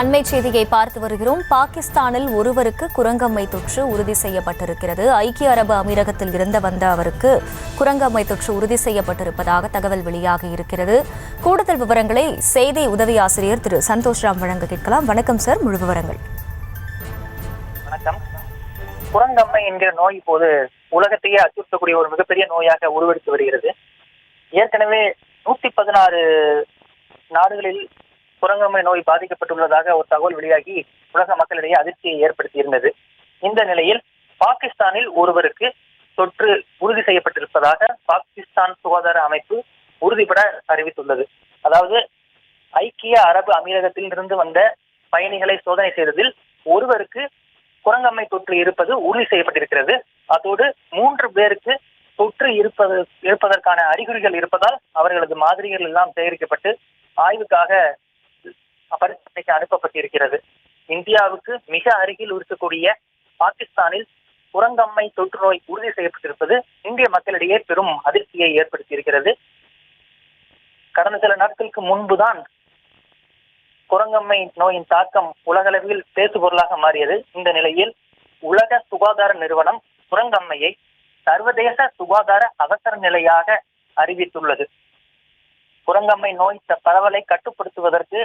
அண்மை செய்தியை பார்த்து வருகிறோம். பாகிஸ்தானில் ஒருவருக்கு குரங்கம்மை தொற்று உறுதி செய்யப்பட்டிருக்கிறது. ஐக்கிய அரபு அமீரகத்தில் இருந்து வந்த அவருக்கு குரங்கம்மை தொற்று உறுதி செய்யப்பட்டிருப்பதாக தகவல் வெளியாகி இருக்கிறது. கூடுதல் விவரங்களை செய்தி உதவி ஆசிரியர் திரு சந்தோஷ் ராம் வழங்க கேட்கலாம். வணக்கம் சார், முழு விவரங்கள். வணக்கம். குரங்கம்மை என்கிற நோய் இப்போது உலகத்தையே அச்சுறுத்தக்கூடிய ஒரு மிகப்பெரிய நோயாக உருவெடுத்து வருகிறது. ஏற்கனவே 116 நாடுகளில் குரங்கம்மை நோய் பாதிக்கப்பட்டுள்ளதாக ஒரு தகவல் வெளியாகி உலக மக்களிடையே அதிர்ச்சியை ஏற்படுத்தியிருந்தது. இந்த நிலையில் பாகிஸ்தானில் ஒருவருக்கு தொற்று உறுதி செய்யப்பட்டிருப்பதாக பாகிஸ்தான் சுகாதார அமைப்பு உறுதிபட அறிவித்துள்ளது. அதாவது ஐக்கிய அரபு அமீரகத்தில் இருந்து வந்த பயணிகளை சோதனை செய்ததில் ஒருவருக்கு குரங்கம்மை தொற்று இருப்பது உறுதி செய்யப்பட்டிருக்கிறது. அதோடு 3 பேருக்கு தொற்று இருப்பதற்கான அறிகுறிகள் இருப்பதால் அவர்களது மாதிரிகள் எல்லாம் சேகரிக்கப்பட்டு ஆய்வுக்காக பரிசோதனைக்கு அனுப்பப்பட்டிருக்கிறது. இந்தியாவுக்கு மிக அருகில் இருக்கக்கூடிய பாகிஸ்தானில் குரங்கம்மை தொற்று நோய் உறுதி செய்யப்பட்டிருப்பது இந்திய மக்களிடையே பெரும் அதிர்ச்சியை ஏற்படுத்தியிருக்கிறது. கடந்த சில நாட்களுக்கு முன்புதான் குரங்கம்மை நோயின் தாக்கம் உலகளவில் பேசுபொருளாக மாறியது. இந்த நிலையில் உலக சுகாதார நிறுவனம் குரங்கம்மையை சர்வதேச சுகாதார அவசர நிலையாக அறிவித்துள்ளது. குரங்கம்மை நோய் பரவலை கட்டுப்படுத்துவதற்கு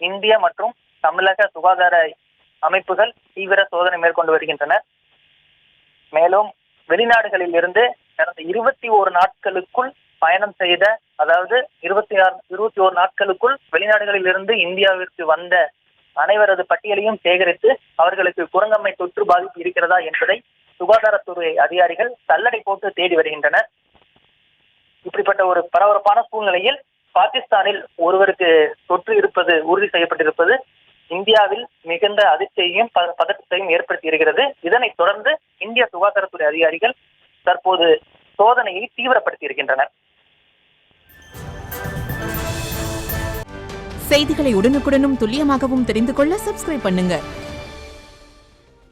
இந்திய மற்றும் தமிழக சுகாதார அமைப்புகள் தீவிர சோதனை மேற்கொண்டு வருகின்றனர். மேலும் வெளிநாடுகளில் இருந்து கடந்த 21 நாட்களுக்குள் பயணம் செய்த, அதாவது 21 நாட்களுக்குள் வெளிநாடுகளில் இருந்து இந்தியாவிற்கு வந்த அனைவரது பட்டியலையும் சேகரித்து அவர்களுக்கு குரங்கம்மை தொற்று பாதிப்பு இருக்கிறதா என்பதை சுகாதாரத்துறை அதிகாரிகள் சல்லடை போட்டு தேடி வருகின்றனர். இப்படிப்பட்ட ஒரு பரபரப்பான சூழ்நிலையில் பாகிஸ்தானில் ஒருவருக்கு தொற்று இருப்பது உறுதி செய்யப்பட்டிருப்பது இந்தியாவில் மிகுந்த அதிர்ச்சியையும் பதற்றத்தையும் ஏற்படுத்தி இருக்கிறது. இதனைத் தொடர்ந்து இந்திய சுகாதாரத்துறை அதிகாரிகள் தற்போது சோதனையை தீவிரப்படுத்தி இருக்கின்றனர். செய்திகளை உடனுக்குடனும் துல்லியமாகவும் தெரிந்து கொள்ள சப்ஸ்கிரைப் பண்ணுங்க.